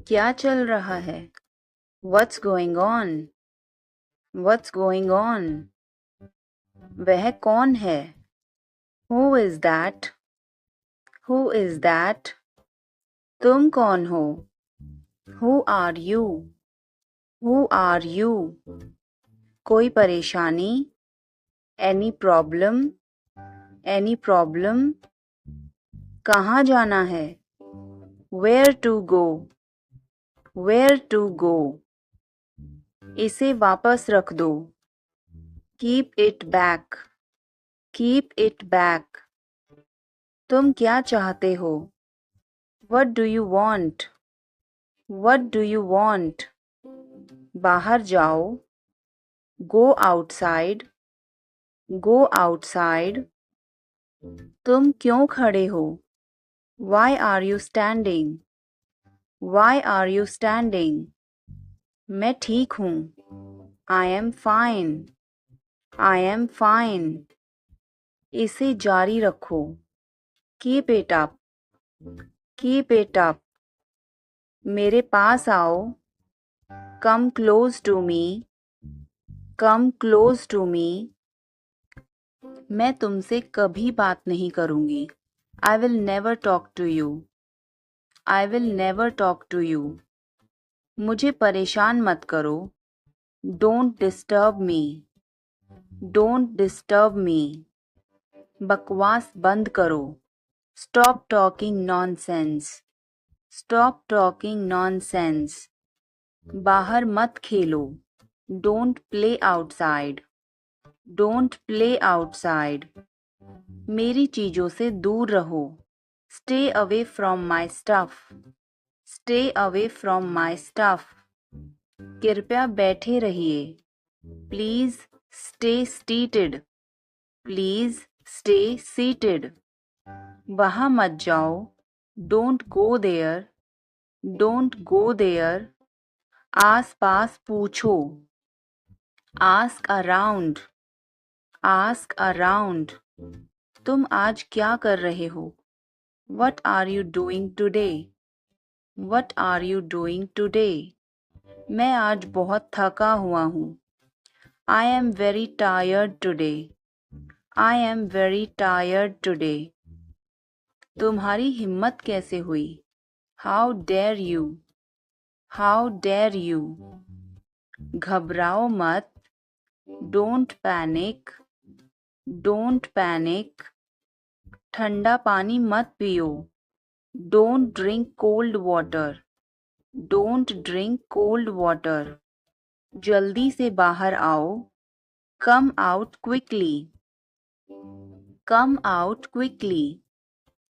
क्या चल रहा है? What's going on? What's going on? वह कौन है? Who is that? Who is that? तुम कौन हो? Who are you? Who are you? कोई परेशानी? Any problem? Any problem? कहाँ जाना है? Where to go? Where to go? इसे वापस रख दो. Keep it back. Keep it back. तुम क्या चाहते हो? What do you want? What do you want? बाहर जाओ. Go outside. Go outside. तुम क्यों खड़े हो? Why are you standing? Why are you standing? मैं ठीक हूँ. I am fine. I am fine. इसे जारी रखो. Keep it up. Keep it up. मेरे पास आओ. Come close to me. Come close to me. मैं तुमसे कभी बात नहीं करूँगी. I will never talk to you. I will never talk to you. मुझे परेशान मत करो. Don't disturb me. Don't disturb me. बकवास बंद करो. Stop talking nonsense. Stop talking nonsense. बाहर मत खेलो. Don't play outside. Don't play outside. मेरी चीजों से दूर रहो. Stay away from my stuff. Stay away from my stuff. कृपया बैठे रहिए. Please stay seated. Please stay seated. वहाँ मत जाओ. Don't go there. Don't go there. आस पास पूछो. Ask around. Ask around. तुम आज क्या कर रहे हो? What are you doing today? What are you doing today? मैं आज बहुत थका हुआ हूँ. I am very tired today. I am very tired today. तुम्हारी हिम्मत कैसे हुई? How dare you? How dare you? घबराओ मत. Don't panic. Don't panic. ठंडा पानी मत पियो. Don't drink cold water. Don't drink cold water. जल्दी से बाहर आओ. Come out quickly. Come out quickly.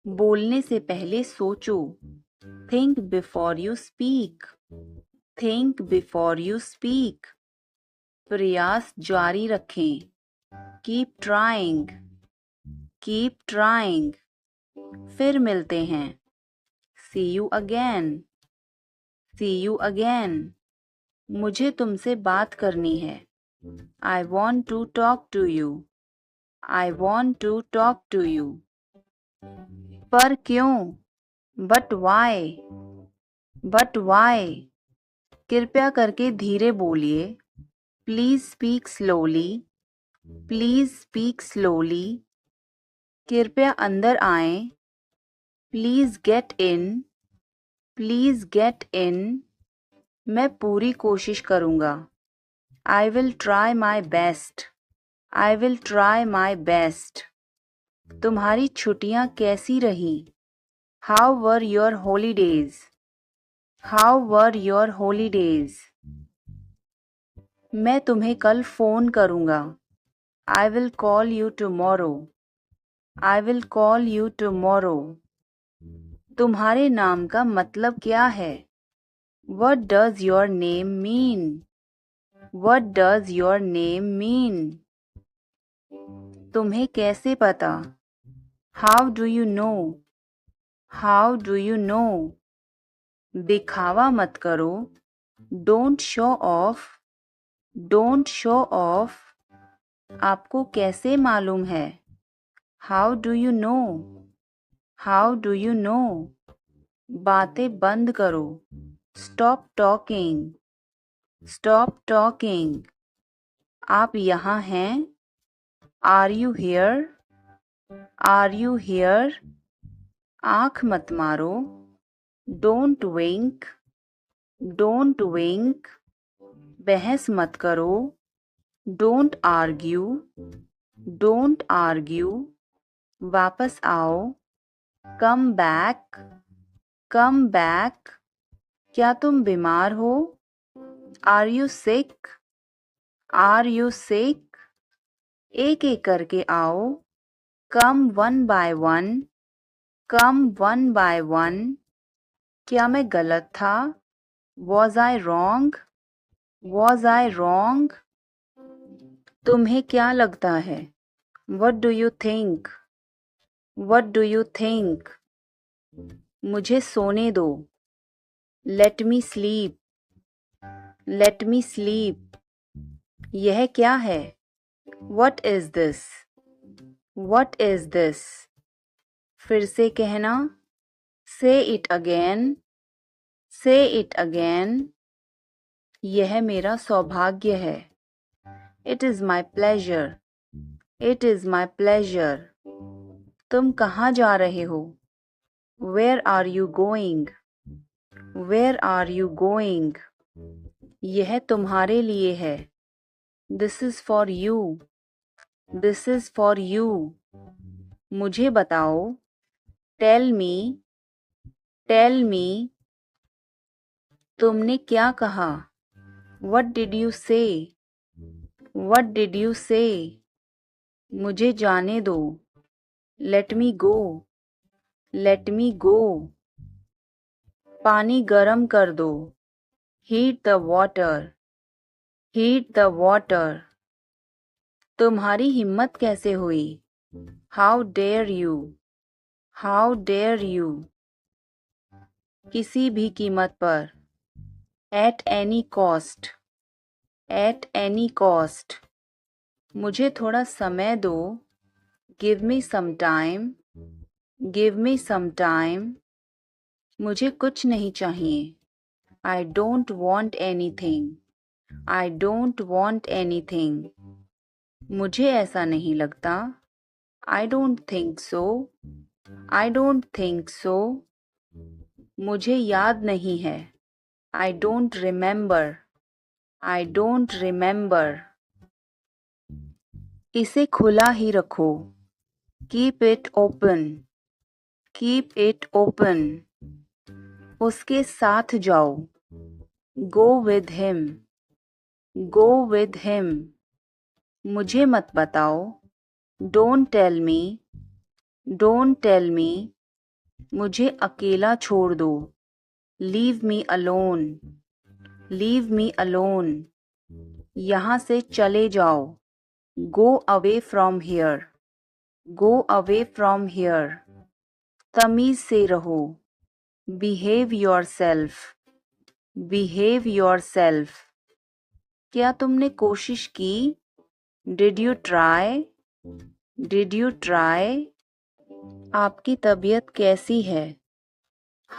बोलने से पहले सोचो. Think before you speak. Think before you speak. प्रयास जारी रखें. Keep trying. Keep trying. फिर मिलते हैं. See you again. See you again. मुझे तुमसे बात करनी है. I want to talk to you. I want to talk to you. पर क्यों? But why? But why? कृपया करके धीरे बोलिए. Please speak slowly. Please speak slowly. कृपया अंदर आएं. Please get in. Please get in. मैं पूरी कोशिश करूँगा. I will try my best. I will try my best. तुम्हारी छुट्टियाँ कैसी रहीं? How were your holidays? How were your holidays? मैं तुम्हें कल फ़ोन करूँगा. I will call you tomorrow. I will call you tomorrow. तुम्हारे नाम का मतलब क्या है? What does your name mean? What does your name mean? तुम्हें कैसे पता? How do you know? How do you know? दिखावा मत करो. Don't show off. Don't show off. आपको कैसे मालूम है? How do you know? How do you know? बातें बंद करो. Stop talking. Stop talking. आप यहाँ हैं? Are you here? Are you here? आँख मत मारो. Don't wink. Don't wink. बहस मत करो. Don't argue. Don't argue. वापस आओ. Come back. Come back. क्या तुम बीमार हो? Are you sick? Are you sick? एक एक करके आओ. Come one by one. Come one by one. क्या मैं गलत था? Was I wrong? Was I wrong? तुम्हें क्या लगता है? What do you think? What do you think? मुझे सोने दो. Let me sleep. Let me sleep. यह क्या है? What is this? What is this? फिर से कहना. Say it again. Say it again. यह मेरा सौभाग्य है. It is my pleasure. It is my pleasure. तुम कहाँ जा रहे हो? Where are you going? Where are you going? यह तुम्हारे लिए है. This is for you. This is for you. मुझे बताओ. Tell me. Tell me. तुमने क्या कहा? What did you say? What did you say? मुझे जाने दो. Let me go. Let me go. पानी गरम कर दो. Heat the water. Heat the water. तुम्हारी हिम्मत कैसे हुई? How dare you? How dare you? किसी भी कीमत पर. At any cost. At any cost. मुझे थोड़ा समय दो. Give me some time. Give me some time. मुझे कुछ नहीं चाहिए. I don't want anything. I don't want anything. मुझे ऐसा नहीं लगता. I don't think so. I don't think so. मुझे याद नहीं है. I don't remember. I don't remember. इसे खुला ही रखो. Keep it open. Keep it open. उसके साथ जाओ. Go with him. Go with him. मुझे मत बताओ. Don't tell me. Don't tell me. मुझे अकेला छोड़ दो. Leave me alone. Leave me alone. यहाँ से चले जाओ. Go away from here. Go away from here. तमीज़ से रहो. Behave yourself. Behave yourself. क्या तुमने कोशिश की? Did you try? Did you try? आपकी तबीयत कैसी है?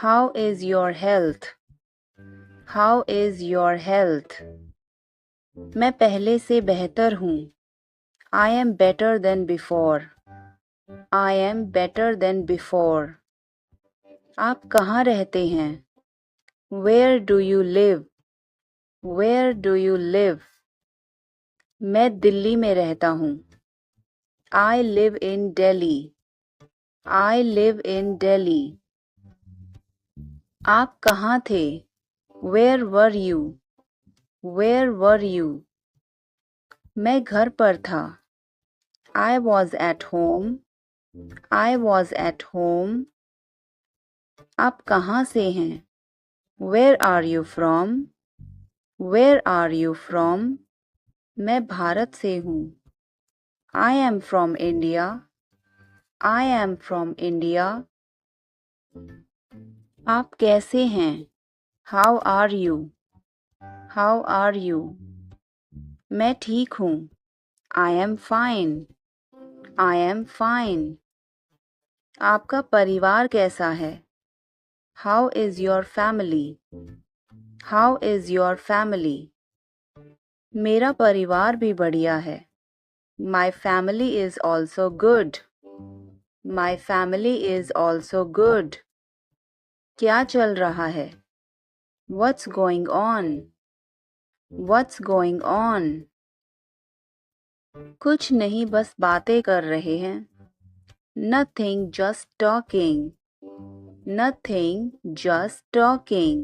How is your health? How is your health? मैं पहले से बेहतर हूँ. I am better than before. I am better than before. आप कहाँ रहते हैं? Where do you live? Where do you live? मैं दिल्ली में रहता हूँ. I live in Delhi. I live in Delhi. आप कहाँ थे? Where were you? Where were you? मैं घर पर था. I was at home. I was at home. आप कहाँ से हैं? Where are you from? Where are you from? मैं भारत से हूँ. I am from India. I am from India. आप कैसे हैं? How are you? How are you? मैं ठीक हूँ. I am fine. I am fine. आपका परिवार कैसा है? How is your family? How is your family? मेरा परिवार भी बढ़िया है. My family is also good. My family is also good. क्या चल रहा है? What's going on? What's going on? कुछ नहीं बस बातें कर रहे हैं. Nothing, just talking. Nothing, just talking.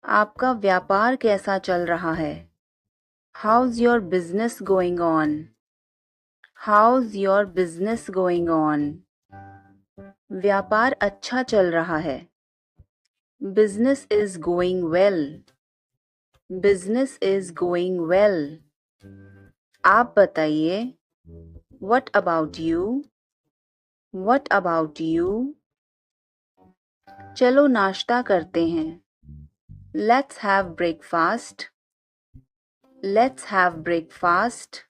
आपका व्यापार कैसा चल रहा है? How's your business going on? How's your business going on? व्यापार अच्छा चल रहा है. Business is going well. Business is going well. आप बताइए. What about you? What about you? चलो नाश्ता करते हैं. Let's have breakfast. Let's have breakfast.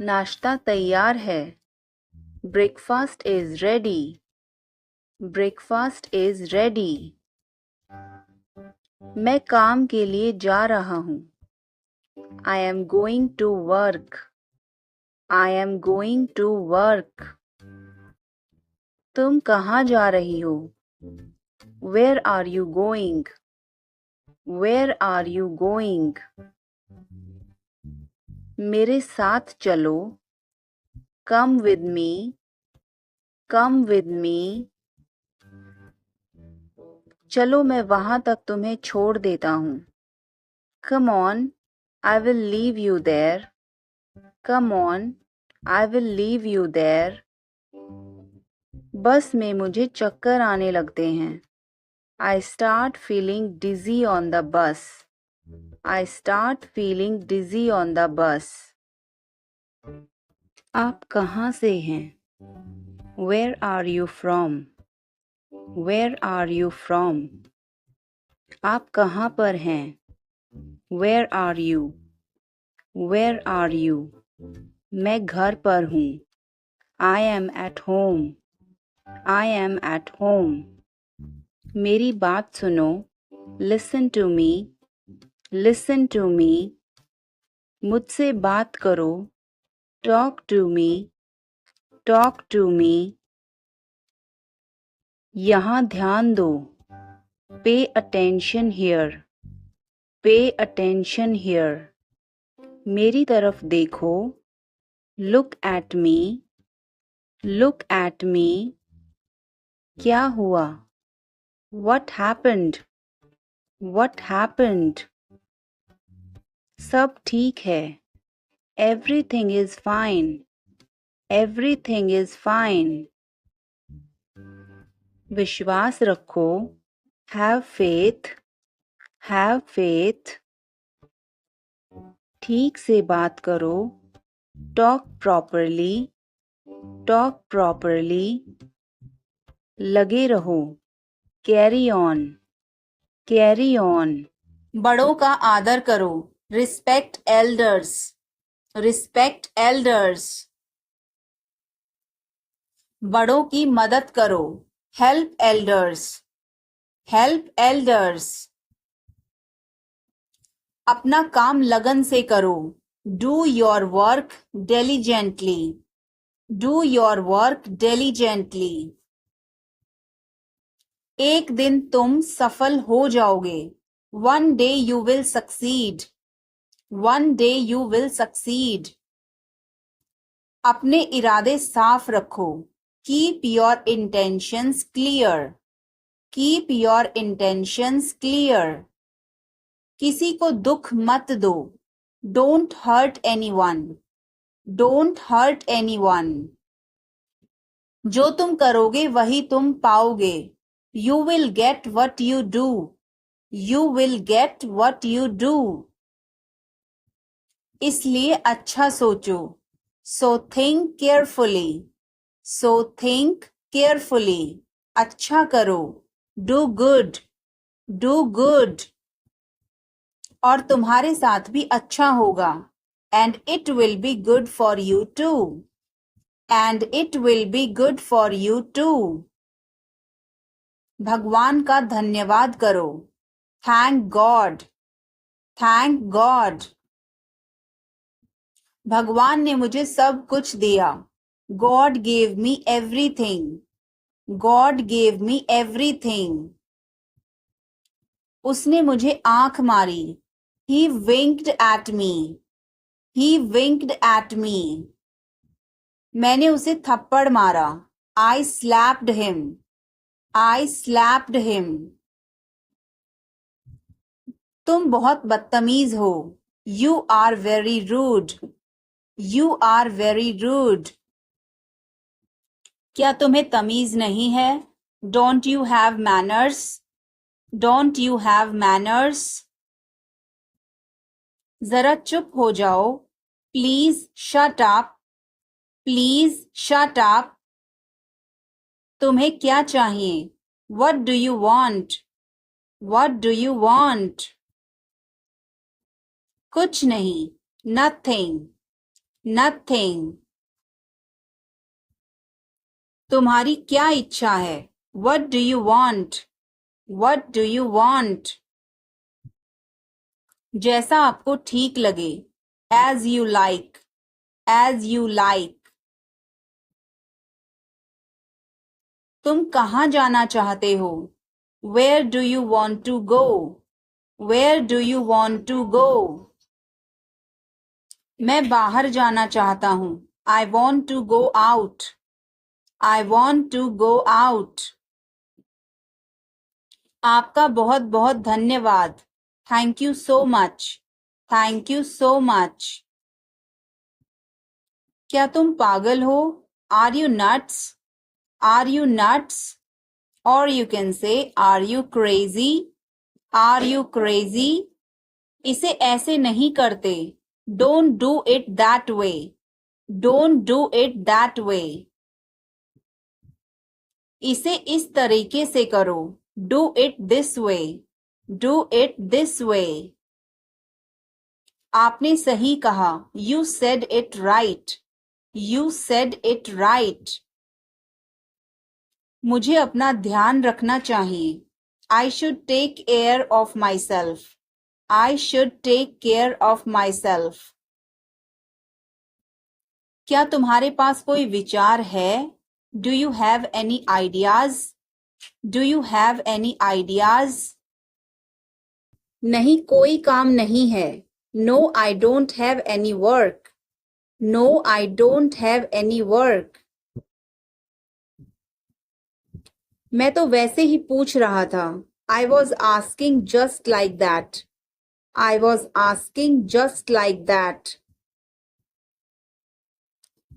नाश्ता तैयार है. Breakfast is ready. Breakfast is ready. मैं काम के लिए जा रहा हूँ. I am going to work. I am going to work. तुम कहाँ जा रही हो? Where are you going? Where are you going? मेरे साथ चलो. Come with me. Come with me. चलो मैं वहाँ तक तुम्हें छोड़ देता हूँ. Come on, I will leave you there. Come on, I will leave you there. बस में मुझे चक्कर आने लगते हैं. I start feeling dizzy on the bus. I start feeling dizzy on the bus. आप कहाँ से हैं? Where are you from? Where are you from? आप कहाँ पर हैं? Where are you? Where are you? मैं घर पर हूँ. I am at home. I am at home. मेरी बात सुनो. Listen to me. Listen to me. मुझसे बात करो. Talk to me. Talk to me. यहाँ ध्यान दो. Pay attention here. Pay attention here. मेरी तरफ देखो. Look at me. Look at me. क्या हुआ? What happened? What happened? सब ठीक है. Everything is fine. Everything is fine. विश्वास रखो. Have faith. Have faith. ठीक से बात करो. Talk properly. Talk properly. लगे रहो. Carry on. Carry on. बड़ों का आदर करो. Respect elders. Respect elders. बड़ों की मदद करो. Help elders. Help elders. अपना काम लगन से करो. Do your work diligently. Do your work diligently. एक दिन तुम सफल हो जाओगे. One day you will succeed. One day you will succeed. अपने इरादे साफ रखो. Keep your intentions clear. Keep your intentions clear. किसी को दुख मत दो. Don't hurt anyone. Don't hurt anyone. जो तुम करोगे वही तुम पाओगे. You will get what you do. You will get what you do. इसलिए अच्छा सोचो. So think carefully. So think carefully. अच्छा करो. Do good. Do good. और तुम्हारे साथ भी अच्छा होगा. And it will be good for you too. And it will be good for you too. भगवान का धन्यवाद करो. Thank God. Thank God. भगवान ने मुझे सब कुछ दिया. God gave me everything. God gave me everything. उसने मुझे आंख मारी. He winked at me. He winked at me. मैंने उसे थप्पड़ मारा. I slapped him. I slapped him. तुम बहुत बदतमीज हो. You are very rude. You are very rude. क्या तुम्हें तमीज नहीं है? Don't you have manners? Don't you have manners? जरा चुप हो जाओ. Please shut up. Please shut up. तुम्हें क्या चाहिए? What do you want? What do you want? कुछ नहीं. Nothing. Nothing. तुम्हारी क्या इच्छा है? What do you want? What do you want? जैसा आपको ठीक लगे. As you like. As you like. तुम कहाँ जाना चाहते हो? Where do you want to go? Where do you want to go? मैं बाहर जाना चाहता हूँ. I want to go out. I want to go out. आपका बहुत बहुत धन्यवाद. Thank you so much. Thank you so much. क्या तुम पागल हो? Are you nuts? Are you nuts? Or you can say, are you crazy? Are you crazy? इसे ऐसे नहीं करते. Don't do it that way. Don't do it that way. इसे इस तरीके से करो. Do it this way. Do it this way. आपने सही कहा. You said it right. You said it right. मुझे अपना ध्यान रखना चाहिए. I should take care of myself. I should take care of myself. क्या तुम्हारे पास कोई विचार है? Do you have any ideas? Do you have any ideas? नहीं, कोई काम नहीं है. No, I don't have any work. No, I don't have any work. मैं तो वैसे ही पूछ रहा था. I was asking just like that. I was asking just like that.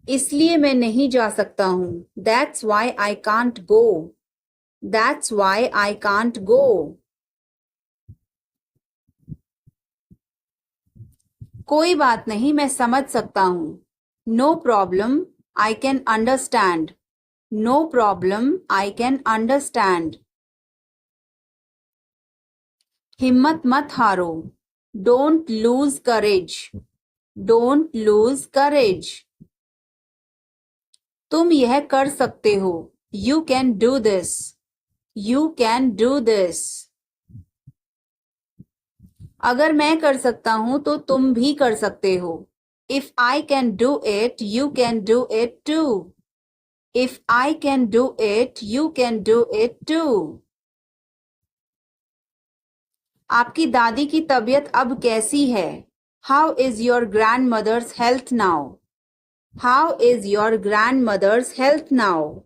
इसलिए मैं नहीं जा सकता हूँ. That's why I can't go. That's why I can't go. कोई बात नहीं, मैं समझ सकता हूँ. No problem, I can understand. No problem, I can understand. हिम्मत मत हारो. Don't lose courage. Don't lose courage. तुम यह कर सकते हो. You can do this. You can do this. अगर मैं कर सकता हूं तो तुम भी कर सकते हो. If I can do it, you can do it too. If I can do it, you can do it too. आपकी दादी की तबीयत अब कैसी है? How is your grandmother's health now? How is your grandmother's health now?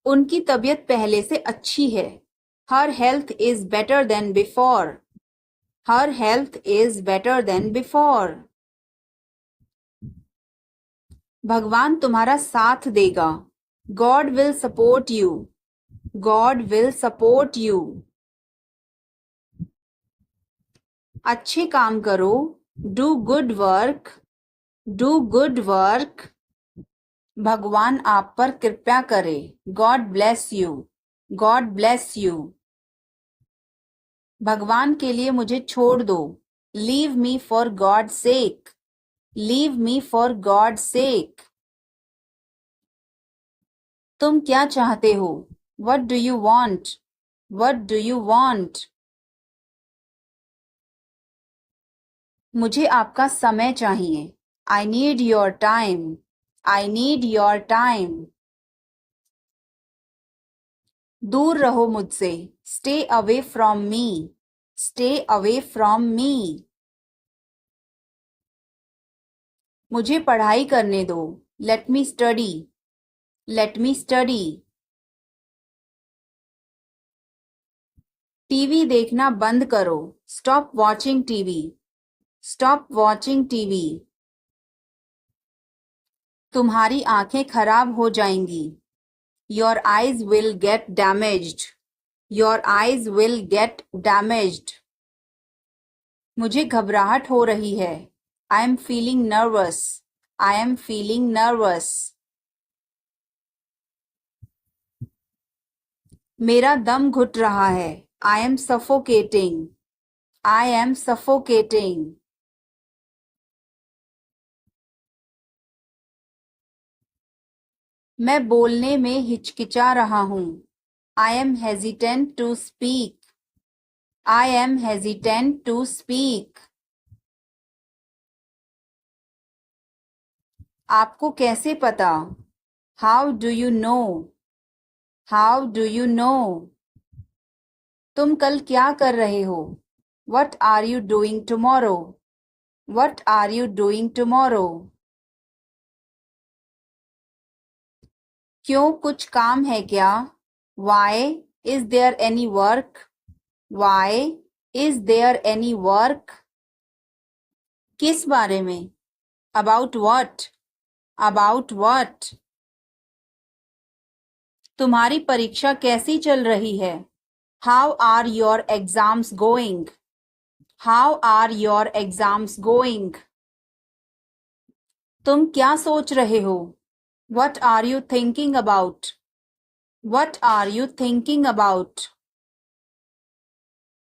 उनकी तबीयत पहले से अच्छी है. Her health is better than before. Her health is better than before. भगवान तुम्हारा साथ देगा. God will support you. God will support you. अच्छे काम करो. Do good work. Do good work. भगवान आप पर कृपा करे. God bless you. God bless you. भगवान के लिए मुझे छोड़ दो. Leave me for God's sake. Leave me for God's sake. तुम क्या चाहते हो? What do you want? What do you want? मुझे आपका समय चाहिए. I need your time. I need your time. दूर रहो मुझसे. Stay away from me. Stay away from me. मुझे पढ़ाई करने दो. Let me study. Let me study. TV देखना बंद करो. Stop watching TV. Stop watching TV. तुम्हारी आंखें खराब हो जाएंगी. Your eyes will get damaged. Your eyes will get damaged. मुझे घबराहट हो रही है. I am feeling nervous. I am feeling nervous. मेरा दम घुट रहा है. I am suffocating. I am suffocating. मैं बोलने में हिचकिचा रहा हूँ. I am hesitant to speak. I am hesitant to speak. आपको कैसे पता? How do you know? How do you know? तुम कल क्या कर रहे हो? What are you doing tomorrow? What are you doing tomorrow? क्यों, कुछ काम है क्या? Why is there any work? Why is there any work? किस बारे में? About what? About what? तुम्हारी परीक्षा कैसी चल रही है? How are your exams going? How are your exams going? तुम क्या सोच रहे हो? What are you thinking about? What are you thinking about?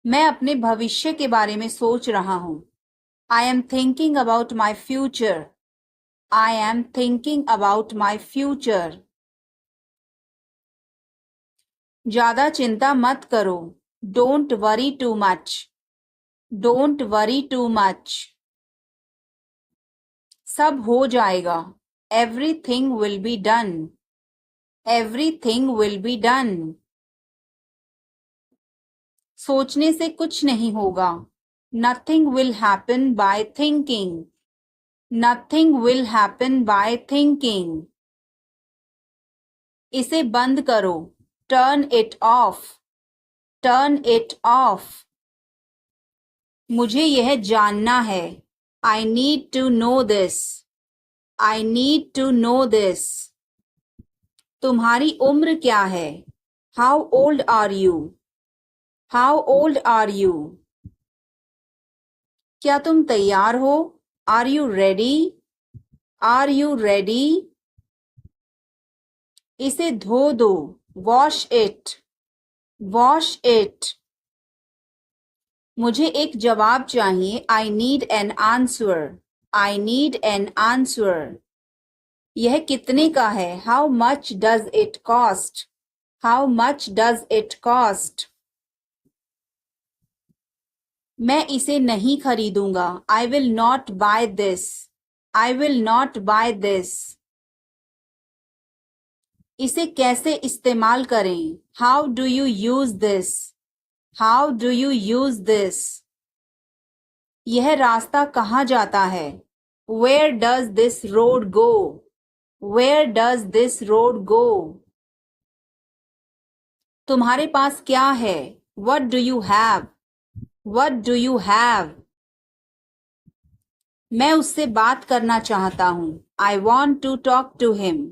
मैं अपने भविष्य के बारे में सोच रहा हूँ. I am thinking about my future. I am thinking about my future. ज्यादा चिंता मत करो. Don't worry too much. Don't worry too much. सब हो जाएगा. Everything will be done. Everything will be done. सोचने से कुछ नहीं होगा. Nothing will happen by thinking. Nothing will happen by thinking. इसे बंद करो. Turn it off. Turn it off. मुझे यह जानना है. I need to know this. I need to know this. तुम्हारी उम्र क्या है? How old are you? How old are you? क्या तुम तैयार हो? Are you ready? Are you ready? इसे धो दो. Wash it. Wash it. मुझे एक जवाब चाहिए. I need an answer. I need an answer. यह कितने का है? How much does it cost? How much does it cost? मैं इसे नहीं खरीदूंगा. I will not buy this. I will not buy this. इसे कैसे इस्तेमाल करें? How do you use this? How do you use this? यह रास्ता कहाँ जाता है? Where does this road go? Where does this road go? तुम्हारे पास क्या है? What do you have? What do you have? मैं उससे बात करना चाहता हूँ. I want to talk to him.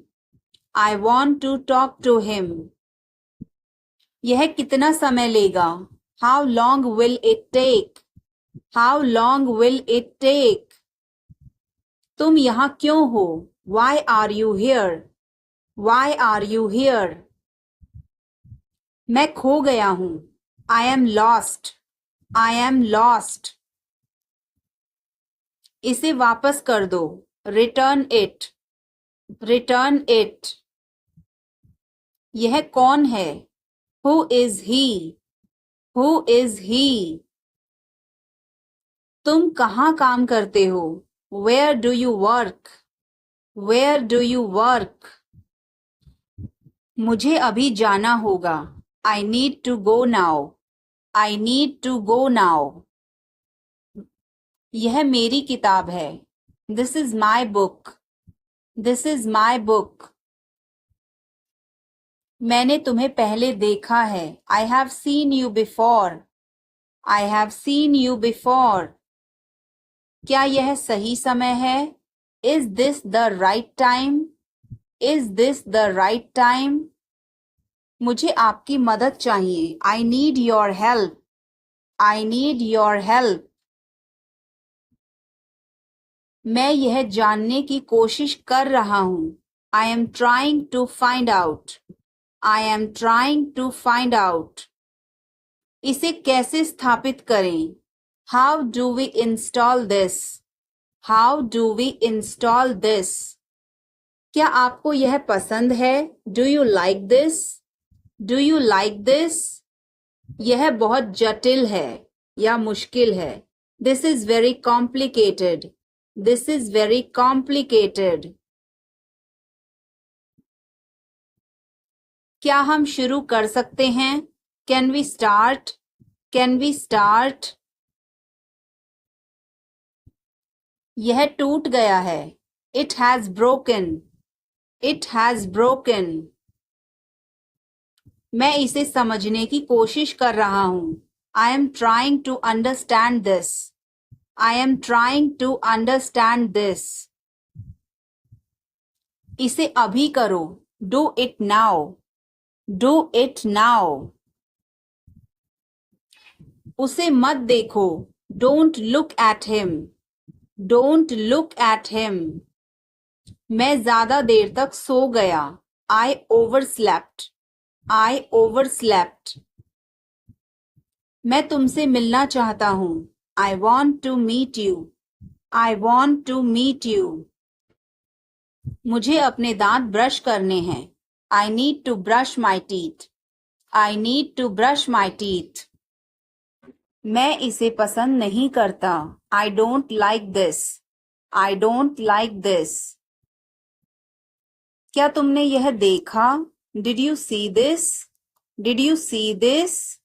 I want to talk to him. यह कितना समय लेगा? How long will it take? How long will it take? तुम यहाँ क्यों हो? Why are you here? Why are you here? मैं खो गया हूँ. I am lost. I am lost. इसे वापस कर दो. Return it. Return it. यह कौन है? Who is he? Who is he? तुम कहाँ काम करते हो? Where do you work? Where do you work? मुझे अभी जाना होगा. I need to go now. I need to go now. यह मेरी किताब है. This is my book. This is my book. मैंने तुम्हें पहले देखा है. I have seen you before. I have seen you before. क्या यह सही समय है? Is this the right time? Is this the right time? मुझे आपकी मदद चाहिए. I need your help. I need your help. मैं यह जानने की कोशिश कर रहा हूँ. I am trying to find out. I am trying to find out. इसे कैसे स्थापित करें? How do we install this? How do we install this? क्या आपको यह पसंद है? Do you like this? Do you like this? यह बहुत जटिल है या मुश्किल है. This is very complicated. This is very complicated. क्या हम शुरू कर सकते हैं? Can we start? Can we start? यह टूट गया है. It has broken. It has broken. मैं इसे समझने की कोशिश कर रहा हूँ. I am trying to understand this. I am trying to understand this. इसे अभी करो. Do it now. Do it now. उसे मत देखो. Don't look at him. Don't look at him. मैं ज्यादा देर तक सो गया. I overslept. I overslept. मैं तुमसे मिलना चाहता हूँ. I want to meet you. I want to meet you. मुझे अपने दांत ब्रश करने हैं. I need to brush my teeth. I need to brush my teeth. मैं इसे पसंद नहीं करता. I don't like this. I don't like this. क्या तुमने यह देखा? Did you see this? Did you see this?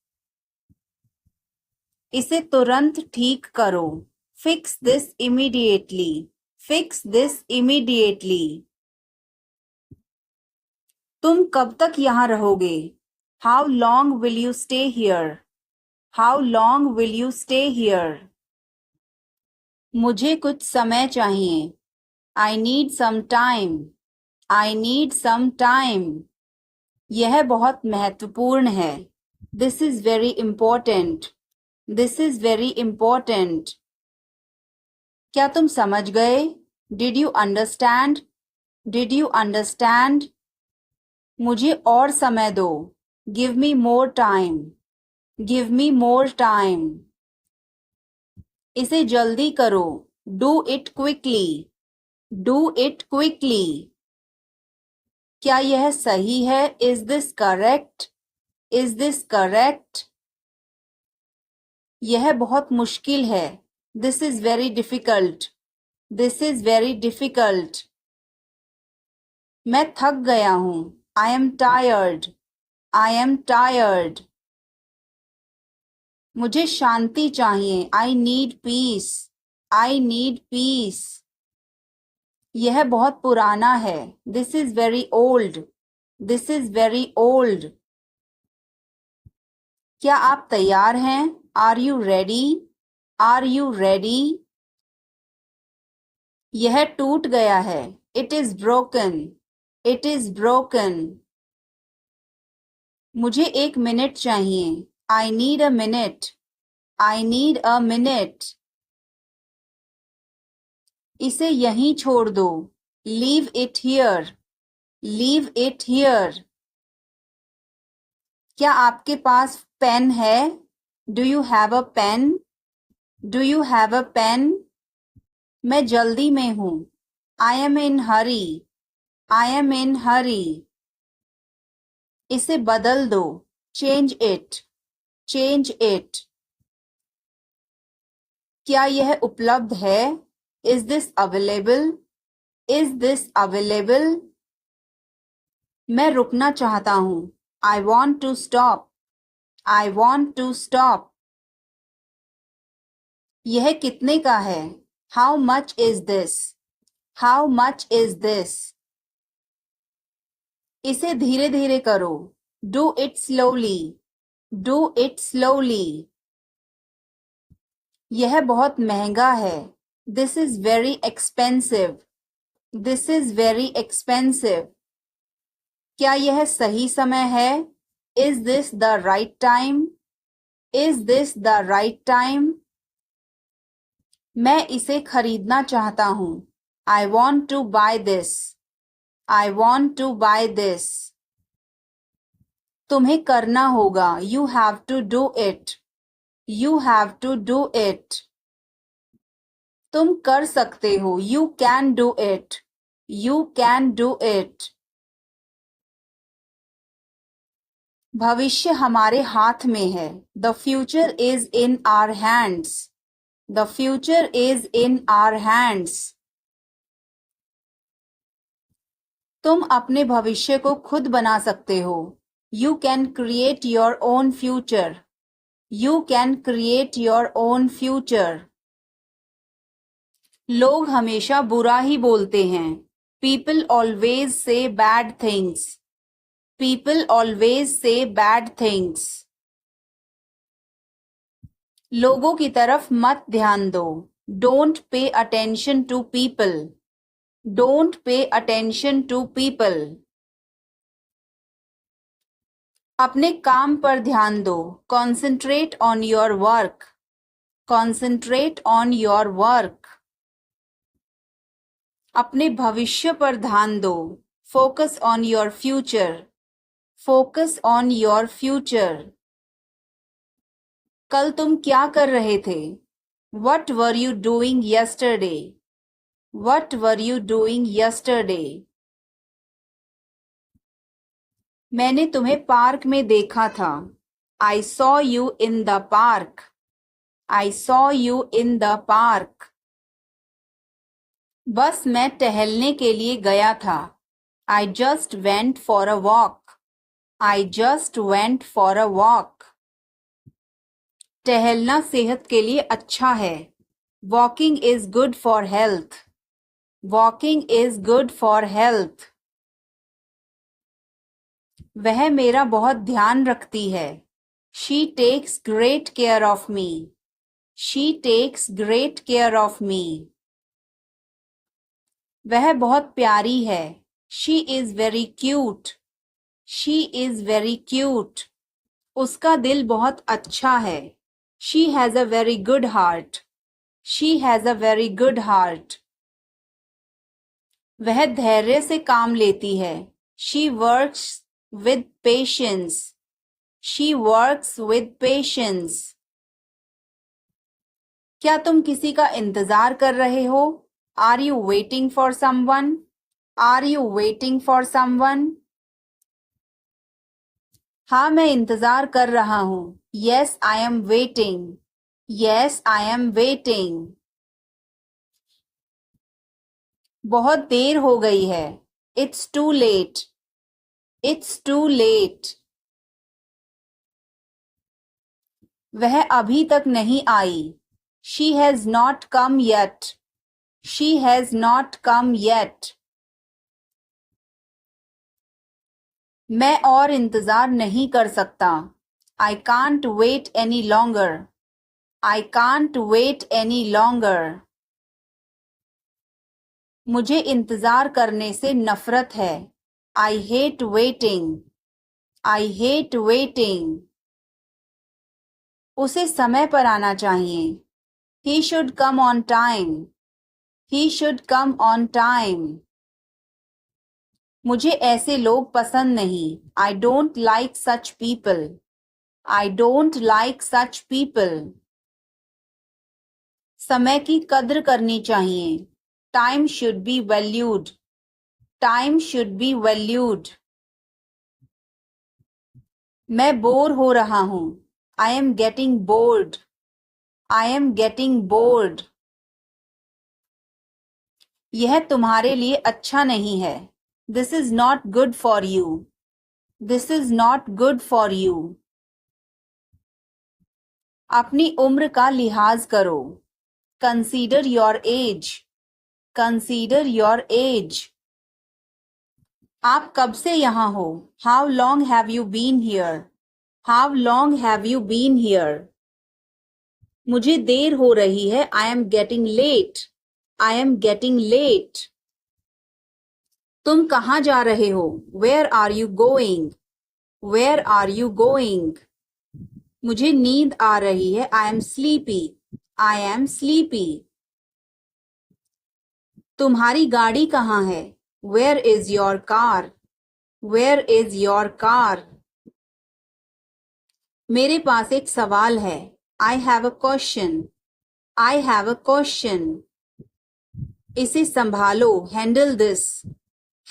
इसे तुरंत ठीक करो. Fix this immediately. Fix this immediately. तुम कब तक यहाँ रहोगे? How long will you stay here? How long will you stay here? मुझे कुछ समय चाहिए. I need some time. I need some time. यह बहुत महत्वपूर्ण है. This is very important. This is very important. क्या तुम समझ गए? Did you understand? Did you understand? मुझे और समय दो. Give me more time. Give me more time. इसे जल्दी करो. Do it quickly. Do it quickly. क्या यह सही है? Is this correct? Is this correct? यह बहुत मुश्किल है. This is very difficult. This is very difficult. मैं थक गया हूँ. I am tired. I am tired. मुझे शांति चाहिए. I need peace. I need peace. यह बहुत पुराना है. This is very old. This is very old. क्या आप तैयार हैं? Are you ready? Are you ready? यह टूट गया है. It is broken. It is broken. मुझे 1 मिनट चाहिए. I need a minute. I need a minute. इसे यहीं छोड़ दो. Leave it here. Leave it here. क्या आपके पास पेन है? Do you have a pen? Do you have a pen? मैं जल्दी में हूँ. I am in hurry. I am in hurry. इसे बदल दो. Change it. Change it. क्या यह उपलब्ध है? Is this available? Is this available? मैं रुकना चाहता हूँ. I want to stop. I want to stop. यह कितने का है? How much is this? How much is this? इसे धीरे धीरे करो. Do it slowly. Do it slowly. यह बहुत महंगा है. This is very expensive. This is very expensive. क्या यह सही समय है? Is this the right time? Is this the right time? मैं इसे खरीदना चाहता हूँ. I want to buy this. I want to buy this. तुम्हें करना होगा. You have to do it. You have to do it. तुम कर सकते हो. You can do it. You can do it. भविष्य हमारे हाथ में है. The future is in our hands. The future is in our hands. तुम अपने भविष्य को खुद बना सकते हो. You can create your own future. You can create your own future. लोग हमेशा बुरा ही बोलते हैं. People always say bad things. People always say bad things. लोगों की तरफ मत ध्यान दो. Don't pay attention to people. Don't pay attention to people. अपने काम पर ध्यान दो. Concentrate on your work. Concentrate on your work. अपने भविष्य पर ध्यान दो. Focus on your future. Focus on your future. कल तुम क्या कर रहे थे? What were you doing yesterday? What were you doing yesterday? मैंने तुम्हें पार्क में देखा था. I saw you in the park. I saw you in the park. बस मैं टहलने के लिए गया था. I just went for a walk. I just went for a walk. टहलना सेहत के लिए अच्छा है. Walking is good for health. Walking is good for health. वह मेरा बहुत ध्यान रखती है. She takes great care of me. She takes great care of me. वह बहुत प्यारी है. She is very cute. She is very cute. उसका दिल बहुत अच्छा है. She has a very good heart. She has a very good heart. वह धैर्य से काम लेती है. She works with patience. She works with patience. क्या तुम किसी का इंतजार कर रहे हो? Are you waiting for someone? Are you waiting for someone? हाँ, मैं इंतजार कर रहा हूँ. Yes, I am waiting. Yes, I am waiting. बहुत देर हो गई है. It's too late. It's too late. वह अभी तक नहीं आई. She has not come yet. She has not come yet. मैं और इंतजार नहीं कर सकता. I can't wait any longer. I can't wait any longer. मुझे इंतजार करने से नफरत है. I hate waiting. I hate waiting. उसे समय पर आना चाहिए. He should come on time. He should come on time. मुझे ऐसे लोग पसंद नहीं. I don't like such people. I don't like such people. समय की कद्र करनी चाहिए. Time should be valued. Time should be valued. मैं बोर हो रहा हूँ. I am getting bored. I am getting bored. यह तुम्हारे लिए अच्छा नहीं है. This is not good for you. This is not good for you. अपनी उम्र का लिहाज करो. Consider your age. Consider your age. आप कब से यहाँ हो? How long have you been here? How long have you been here? मुझे देर हो रही है. I am getting late. I am getting late. तुम कहाँ जा रहे हो? Where are you going? Where are you going? मुझे नींद आ रही है. I am sleepy. I am sleepy. तुम्हारी गाड़ी कहाँ है? Where is your car? Where is your car? मेरे पास एक सवाल है. I have a question. I have a question. इसे संभालो. Handle this.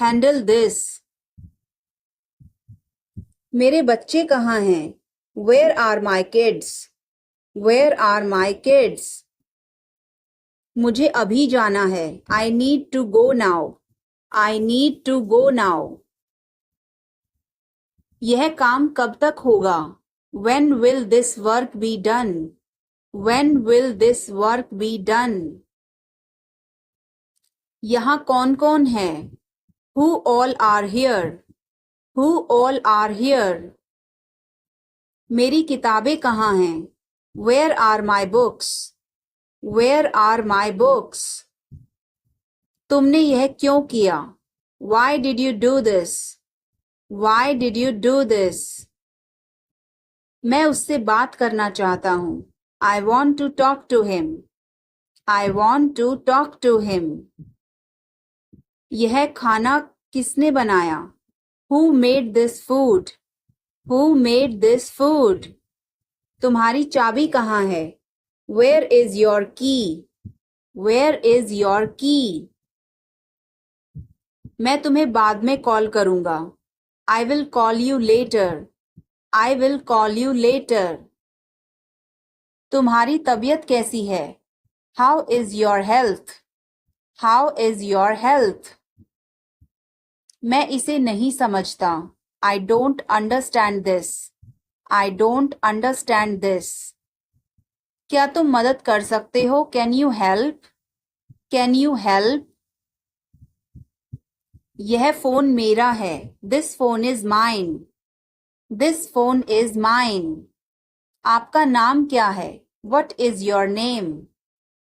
Handle this. मेरे बच्चे कहाँ हैं? Where are my kids? Where are my kids? मुझे अभी जाना है. I need to go now. I need to go now. यह काम कब तक होगा? When will this work be done? When will this work be done? यहाँ कौन कौन है? Who all are here? Who all are here? मेरी किताबें कहाँ हैं? Where are my books? Where are my books? तुमने यह क्यों किया? Why did you do this? Why did you do this? मैं उससे बात करना चाहता हूँ. I want to talk to him. I want to talk to him. यह खाना किसने बनाया? Who made this food? Who made this food? तुम्हारी चाबी कहाँ है? Where is your key? Where is your key? मैं तुम्हें बाद में कॉल करूँगा. I will call you later. I will call you later. तुम्हारी तबीयत कैसी है? How is your health? How is your health? मैं इसे नहीं समझता. I don't understand this. I don't understand this. क्या तुम मदद कर सकते हो? Can you help? Can you help? यह फोन मेरा है. This phone is mine. This phone is mine. आपका नाम क्या है? What is your name?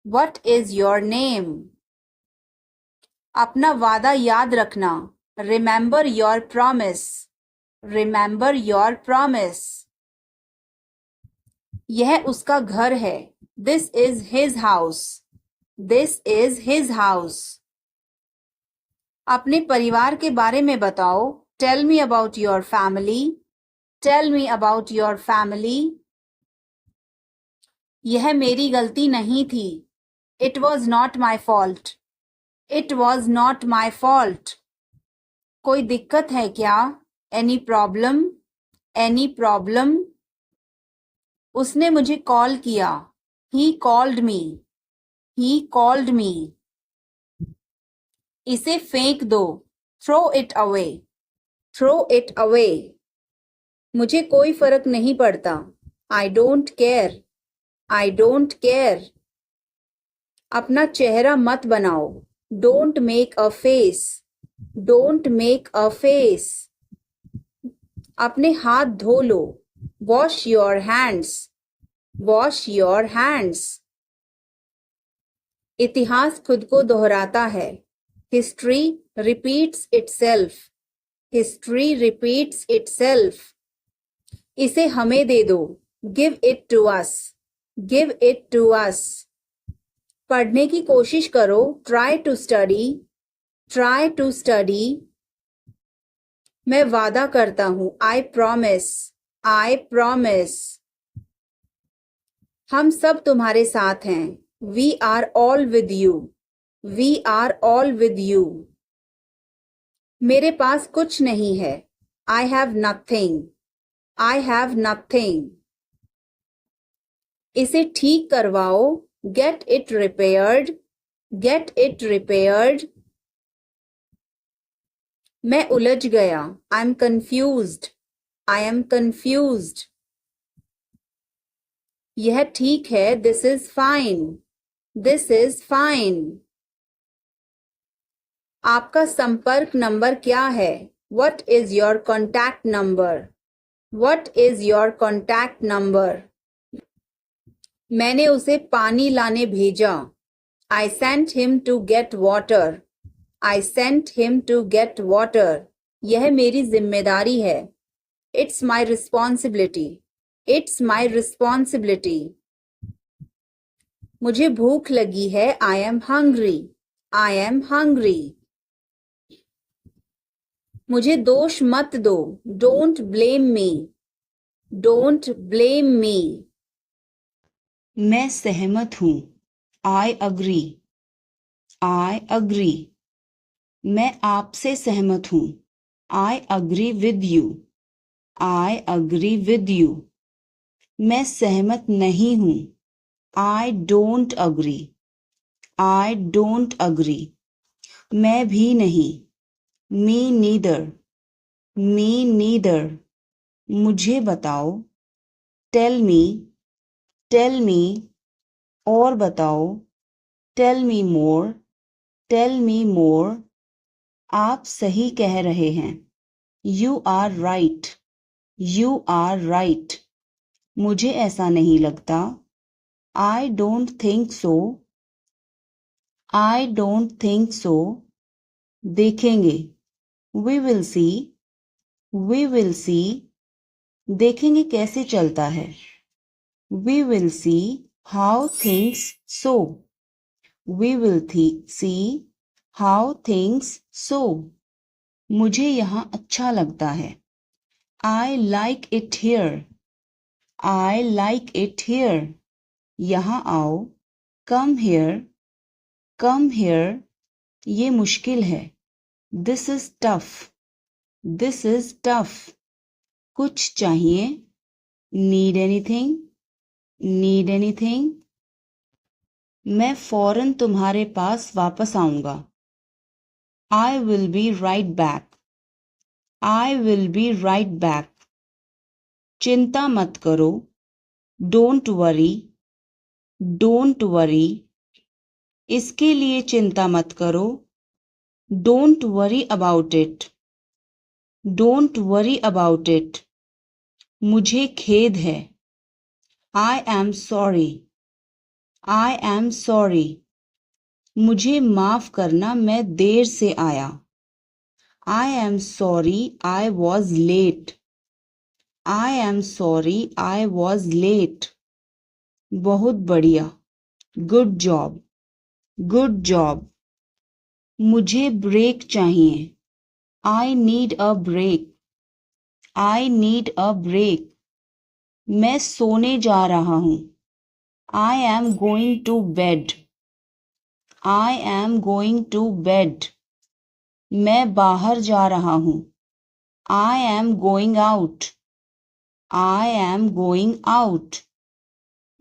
What is your name? अपना वादा याद रखना. Remember your promise. Remember your promise. यह उसका घर है. This is his house. This is his house. अपने परिवार के बारे में बताओ. Tell me about your family. Tell me about your family. यह मेरी गलती नहीं थी. It was not my fault. It was not my fault. कोई दिक्कत है क्या? Any problem? Any problem? उसने मुझे कॉल किया. He called me. He called me. इसे फेंक दो. Throw it away. Throw it away. मुझे कोई फर्क नहीं पड़ता. I don't care. I don't care. अपना चेहरा मत बनाओ. Don't make a face. Don't make a face. अपने हाथ धो लो. Wash your hands. Wash your hands. इतिहास खुद को दोहराता है. History repeats itself. History repeats itself. इसे हमें दे दो. Give it to us. Give it to us. पढ़ने की कोशिश करो. Try to study. Try to study. मैं वादा करता हूँ. I promise. I promise. हम सब तुम्हारे साथ हैं. We are all with you. We are all with you. मेरे पास कुछ नहीं है. I have nothing. I have nothing. इसे ठीक करवाओ. Get it repaired. Get it repaired. मैं उलझ गया. I'm confused. I am confused. यह ठीक है. This is fine. This is fine. आपका संपर्क नंबर क्या है? What is your contact number? What is your contact number? मैंने उसे पानी लाने भेजा. I sent him to get water. I sent him to get water. यह मेरी जिम्मेदारी है. It's my responsibility. It's my responsibility. मुझे भूख लगी है. I am hungry. I am hungry. मुझे दोष मत दो. Don't blame me. Don't blame me. मैं सहमत हूँ. I agree. I agree. मैं आपसे सहमत हूँ. I agree with you. I agree with you. मैं सहमत नहीं हूँ. I don't agree. I don't agree. मैं भी नहीं. Me neither. Me neither. मुझे बताओ. Tell me. Tell me. और बताओ. Tell me more. Tell me more. आप सही कह रहे हैं. You are right. You are right. मुझे ऐसा नहीं लगता. I don't think so. I don't think so. देखेंगे. We will see. We will see. देखेंगे कैसे चलता है. We will see how things so. We will see how things so. मुझे यहाँ अच्छा लगता है. I like it here. I like it here. यहाँ आओ. Come here. Come here. ये मुश्किल है. This is tough. This is tough. कुछ चाहिए. Need anything? Need anything? मैं फौरन तुम्हारे पास वापस आऊंगा. I will be right back. I will be right back. चिंता मत करो. Don't worry. Don't worry. इसके लिए चिंता मत करो. Don't worry about it. Don't worry about it. मुझे खेद है. I am sorry. I am sorry. मुझे माफ करना मैं देर से आया. I am sorry I was late. I am sorry I was late. बहुत बढ़िया. Good job. Good job. मुझे ब्रेक चाहिए. I need a break. I need a break. मैं सोने जा रहा हूँ. I am going to bed. I am going to bed. मैं बाहर जा रहा हूँ. I am going out. I am going out.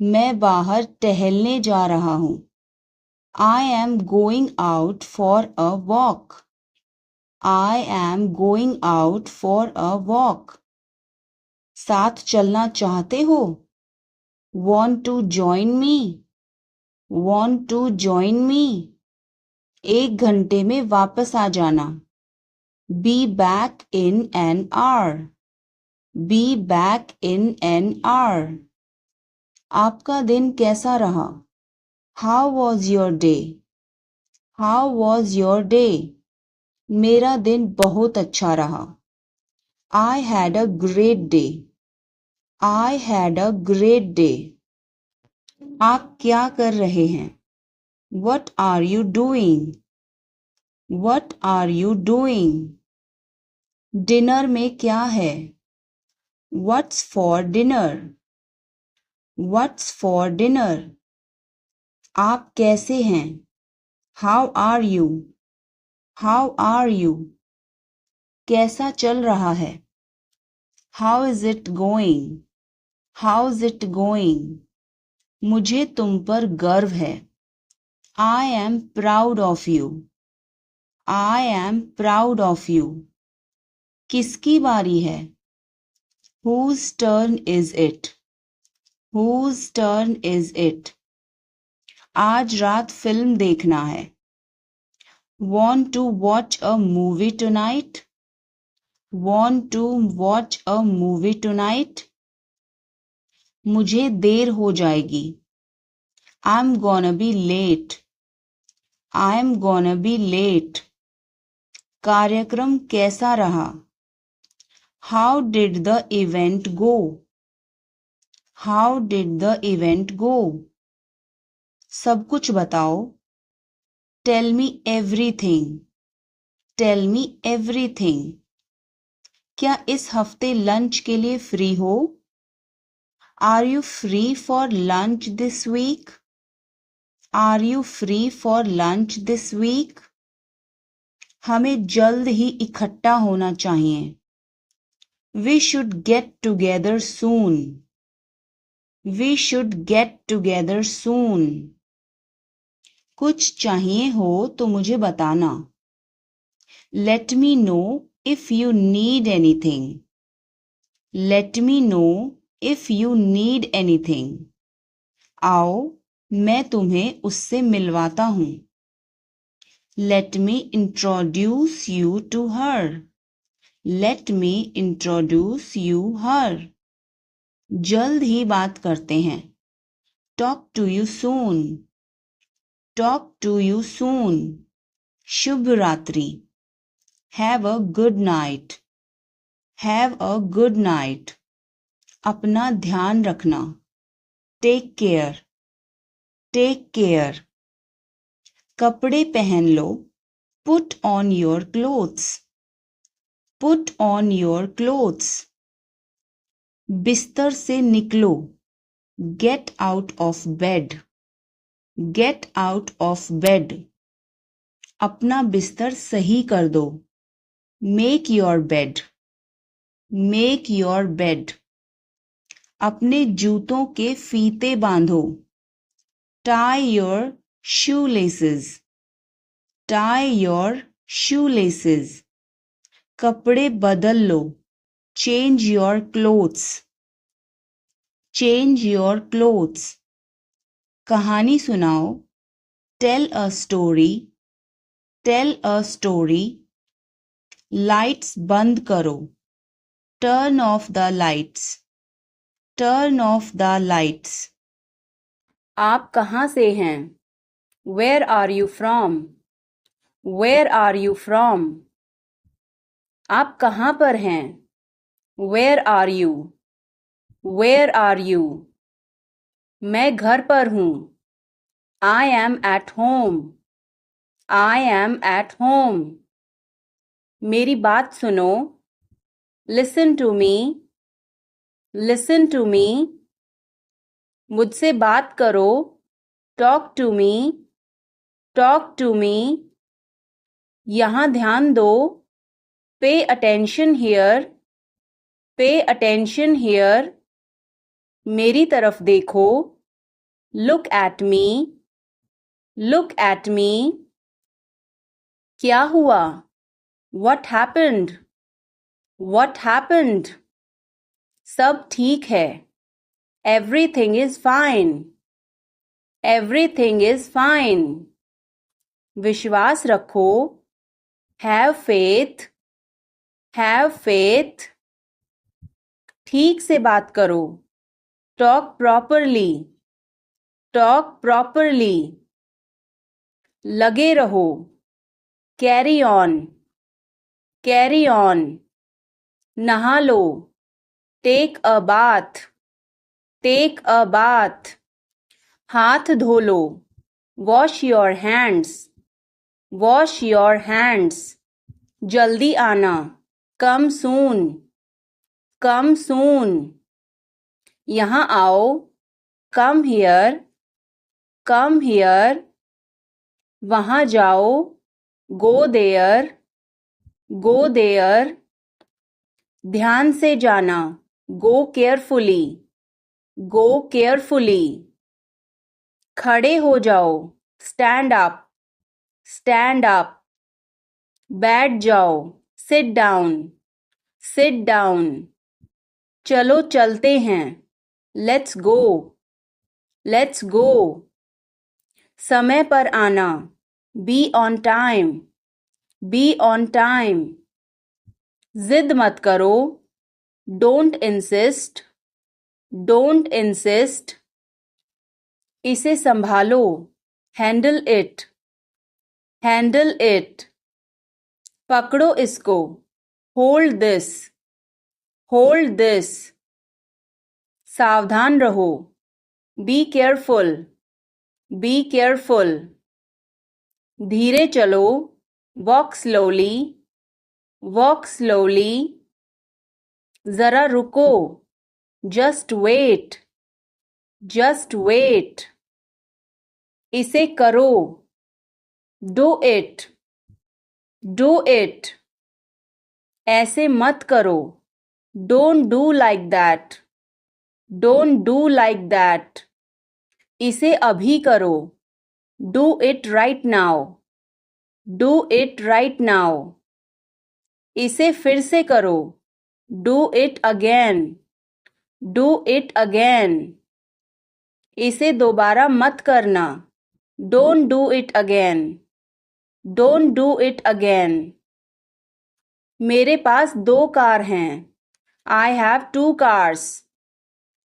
मैं बाहर टहलने जा रहा हूँ. I am going out for a walk. I am going out for a walk. साथ चलना चाहते हो? Want to join me? Want to join me? 1 घंटे में वापस आ जाना. Be back in an hour. Be back in an hour. आपका दिन कैसा रहा? How was your day? How was your day? मेरा दिन बहुत अच्छा रहा. I had a great day. I had a great day. आप क्या कर रहे हैं? What are you doing? What are you doing? Dinner में क्या है? What's for dinner? What's for dinner? आप कैसे हैं? How are you? How are you? कैसा चल रहा है? How is it going? How is it going? मुझे तुम पर गर्व है। I am proud of you. I am proud of you. किसकी बारी है? Whose turn is it? Whose turn is it? आज रात फिल्म देखना है। Want to watch a movie tonight? Want to watch a movie tonight? मुझे देर हो जाएगी। I'm gonna be late. I'm gonna be late. कार्यक्रम कैसा रहा? How did the event go? How did the event go? सब कुछ बताओ। Tell me everything. Tell me everything. क्या इस हफ्ते लंच के लिए फ्री हो? Are you free for lunch this week? Are you free for lunch this week? हमें जल्द ही इकट्ठा होना चाहिए। We should get together soon. We should get together soon. कुछ चाहिए हो तो मुझे बताना। Let me know if you need anything. Let me know if you need anything. आओ मैं तुम्हें उससे मिलवाता हूँ। Let me introduce you to her. Let me introduce you her. जल्द ही बात करते हैं। Talk to you soon. Talk to you soon. शुभ रात्रि। Have a good night. Have a good night. अपना ध्यान रखना। Take care. Take care. कपड़े पहन लो। Put on your clothes. Put on your clothes. बिस्तर से निकलो। Get out of bed. Get out of bed. अपना बिस्तर सही कर दो। Make your bed. Make your bed. अपने जूतों के फीते बांधो। Tie your shoelaces. Tie your shoelaces. कपड़े बदल लो। Change your clothes. Change your clothes. कहानी सुनाओ। Tell a story. Tell a story. Lights बंद करो। Turn off the lights. Turn off the lights. आप कहाँ से हैं? Where are you from? Where are you from? आप कहाँ पर हैं? Where are you? Where are you? मैं घर पर हूँ। I am at home. I am at home. मेरी बात सुनो। Listen to me. Listen to me. मुझसे बात करो। Talk to me. Talk to me. यहाँ ध्यान दो। Pay attention here. Pay attention here. मेरी तरफ देखो। Look at me. Look at me. क्या हुआ? What happened? What happened? सब ठीक है। Everything is fine. Everything is fine. विश्वास रखो। Have faith. Have faith. ठीक से बात करो। Talk properly. Talk properly. लगे रहो। Carry on. Carry on. नहा लो। Take a bath. Take a bath. हाथ धो लो। Wash your hands. Wash your hands. जल्दी आना। Come soon. Come soon. यहाँ आओ। Come here. Come here. वहाँ जाओ। Go there. Go there. ध्यान से जाना, गो केयरफुली, गो केयरफुली। खड़े हो जाओ, स्टैंड अप, स्टैंड अप। बैठ जाओ, सिट डाउन, सिट डाउन। चलो चलते हैं, लेट्स गो, लेट्स गो। समय पर आना, be on time, be on time. जिद मत करो, डोंट इंसिस्ट, डोंट इंसिस्ट। इसे संभालो, हैंडल इट, हैंडल इट। पकड़ो इसको, होल्ड दिस, होल्ड दिस। सावधान रहो, बी केयरफुल, बी केयरफुल। धीरे चलो, वॉक स्लोली, वॉक स्लोली। जरा रुको, जस्ट वेट, जस्ट वेट। इसे करो, डू इट, डू इट। ऐसे मत करो, don't do like that, don't do like that. इसे अभी करो, do it right now, do it right now. इसे फिर से करो, do it again, do it again. इसे दोबारा मत करना, don't do it again, don't do it again. मेरे पास 2 कार हैं, I have 2 cars,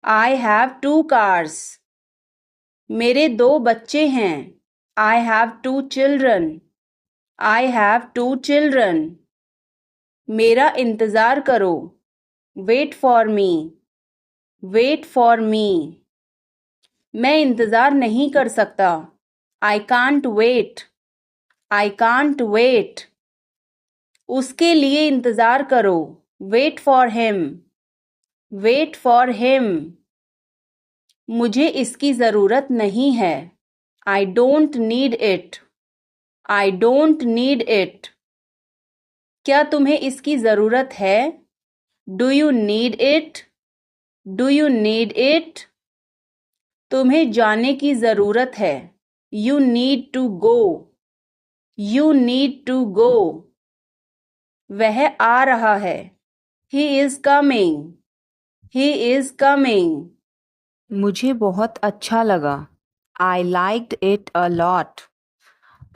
I have 2 cars. मेरे 2 बच्चे हैं, I have 2 children, I have 2 children. मेरा इंतज़ार करो, wait for me, wait for me. मैं इंतज़ार नहीं कर सकता, I can't wait, I can't wait. उसके लिए इंतज़ार करो, wait for him, wait for him. मुझे इसकी ज़रूरत नहीं है, I don't need it, I don't need it. क्या तुम्हें इसकी ज़रूरत है? Do you need it, do you need it. तुम्हें जाने की ज़रूरत है, you need to go, you need to go. वह आ रहा है, he is coming, he is coming. मुझे बहुत अच्छा लगा, I liked it a lot,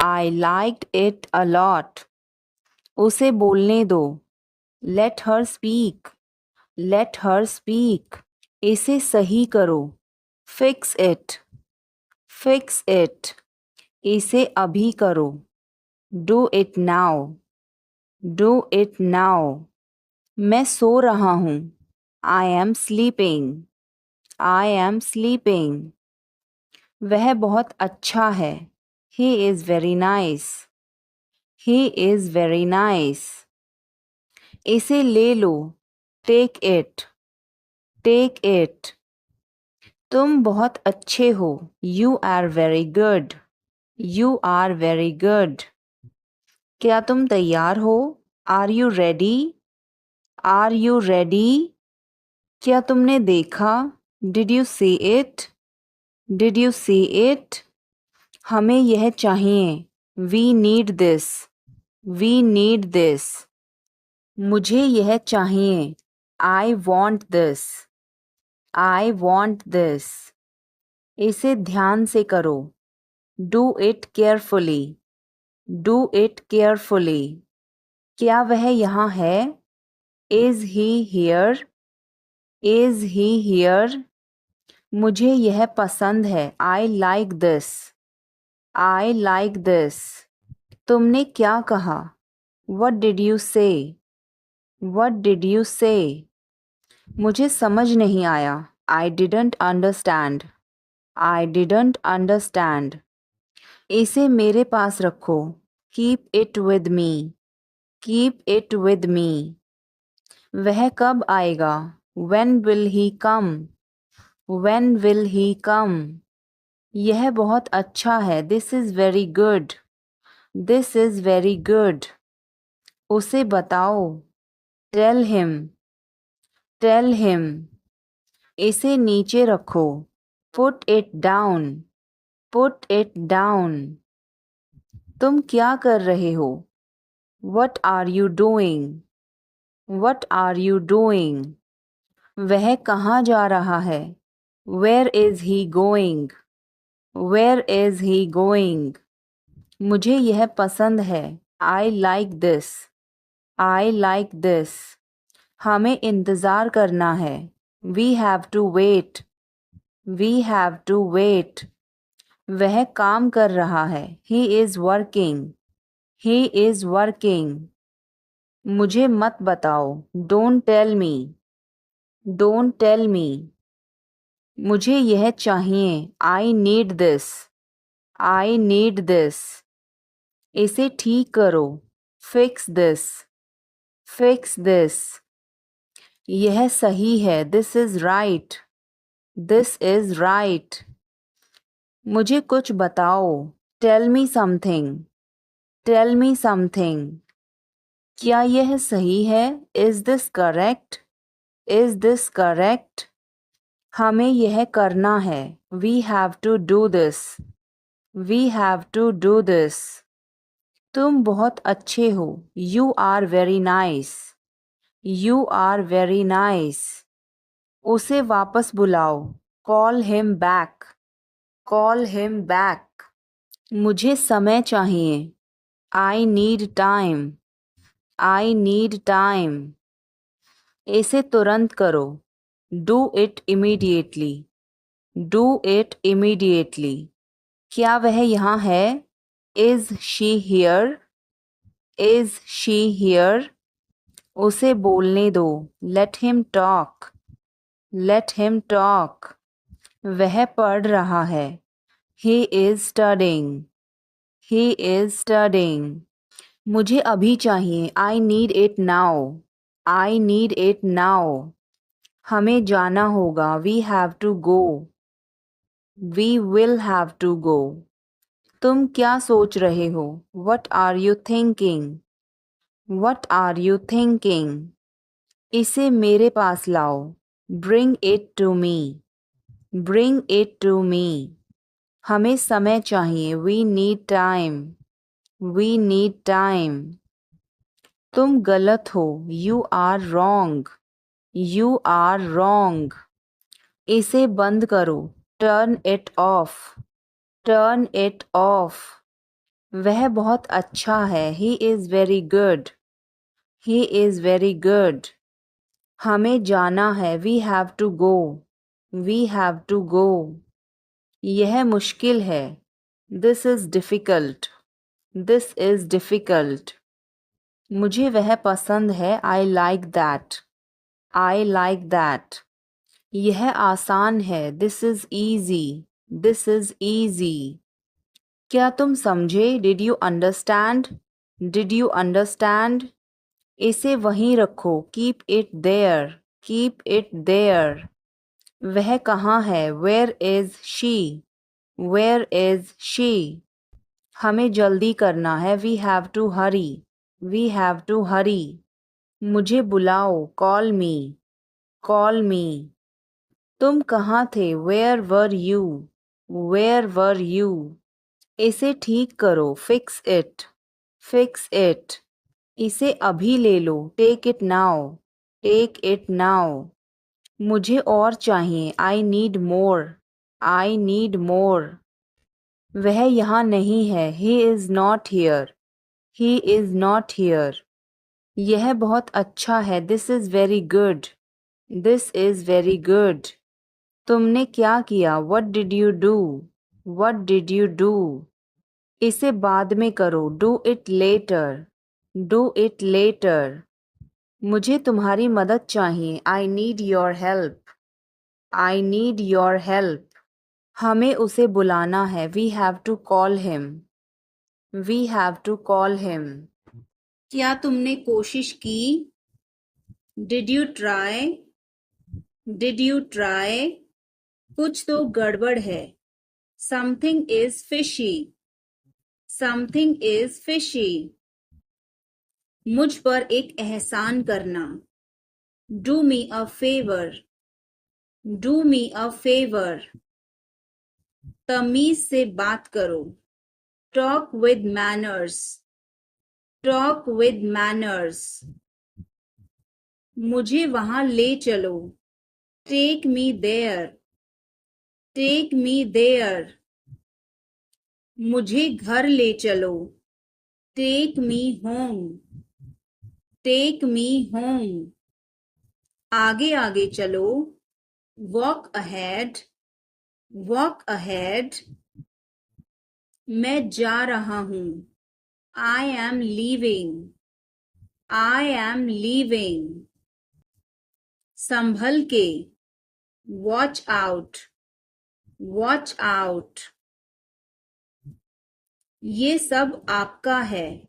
I liked it a lot. उसे बोलने दो, let her speak, let her speak. इसे सही करो, फिक्स इट, फिक्स इट। इसे अभी करो, do it now, do it now. मैं सो रहा हूँ, I am sleeping, I am sleeping. वह बहुत अच्छा है, he is very nice, he is very nice. इसे ले लो, टेक इट, टेक इट। तुम बहुत अच्छे हो, you are very good, you are very good. क्या तुम तैयार हो? Are you ready, are you ready. क्या तुमने देखा? Did you see it, did you see it. हमें यह चाहिए, we need this, we need this. मुझे यह चाहिए, I want this, I want this. इसे ध्यान से करो, do it carefully, do it carefully. क्या वह यहाँ है? Is he here, is he here. मुझे यह पसंद है, I like this, I like this. तुमने क्या कहा? What did you say, what did you say. मुझे समझ नहीं आया, I didn't understand, I didn't understand. इसे मेरे पास रखो, keep it with me, keep it with me. वह कब आएगा? When will he come, when will he come. यह बहुत अच्छा है, this is very good, this is very good. उसे बताओ, टेल हिम, टेल हिम, इसे नीचे रखो। Put it down, put it down. तुम क्या कर रहे हो? What are you doing, what are you doing. वह कहाँ जा रहा है? Where is he going, where is he going. मुझे यह पसंद है। I like this, I like this. हमें इंतज़ार करना है। We have to wait, we have to wait. वह काम कर रहा है। He is working, he is working. मुझे मत बताओ। Don't tell me, don't tell me. मुझे यह चाहिए। I need this, I need this. इसे ठीक करो। Fix this, fix this. यह सही है। This is right, this is right. मुझे कुछ बताओ। Tell me something, tell me something. क्या यह सही है? Is this correct, is this correct. हमें यह करना है। We have to do this, we have to do this. तुम बहुत अच्छे हो। You are very nice, you are very nice. उसे वापस बुलाओ। Call him back, call him back. मुझे समय चाहिए। I need time, I need time. इसे तुरंत करो। Do it immediately, do it immediately. क्या वह यहाँ है? Is she here, is she here. उसे बोलने दो। Let him talk, let him talk. वह पढ़ रहा है। He is studying, he is studying. मुझे अभी चाहिए। I need it now, I need it now. हमें जाना होगा। We have to go, we will have to go. तुम क्या सोच रहे हो? What are you thinking, what are you thinking. इसे मेरे पास लाओ। Bring it to me, bring it to me. हमें समय चाहिए। We need time, we need time. तुम गलत हो। You are wrong, you are wrong. इसे बंद करो। Turn it off, turn it off. वह बहुत अच्छा है। He is very good, he is very good. हमें जाना है। We have to go, we have to go. यह मुश्किल है। This is difficult, this is difficult. मुझे वह पसंद है। I like that, I like that. यह आसान है। This is easy, this is easy. क्या तुम समझे? Did you understand, did you understand. इसे वहीं रखो। Keep it there, keep it there. वह कहाँ है? Where is she, where is she. हमें जल्दी करना है। We have to hurry, we have to hurry. मुझे बुलाओ। Call me, call me. तुम कहाँ थे? Where were you, where were you. इसे ठीक करो। Fix it, fix it. इसे अभी ले लो। Take it now, take it now. मुझे और चाहिए। I need more, I need more. वह यहाँ नहीं है। He is not here, he is not here. यह बहुत अच्छा है। This is very good, this is very good. तुमने क्या किया? What did you do, what did you do. इसे बाद में करो। Do it later, do it later. मुझे तुम्हारी मदद चाहिए। I need your help, I need your help. हमें उसे बुलाना है। We have to call him, we have to call him. क्या तुमने कोशिश की? Did you try, did you try. कुछ तो गड़बड़ है। Something is fishy, something is fishy. मुझ पर एक एहसान करना। Do me a favor. Do me a favor. तमीज से बात करो. Talk with manners. Talk with manners. मुझे वहां ले चलो. Take me there. Take me there. मुझे घर ले चलो. Take me home. Take me home. आगे आगे चलो. Walk ahead. Walk ahead. मैं जा रहा हूँ. I am leaving. I am leaving. संभल के. Watch out. Watch out. ये सब आपका है.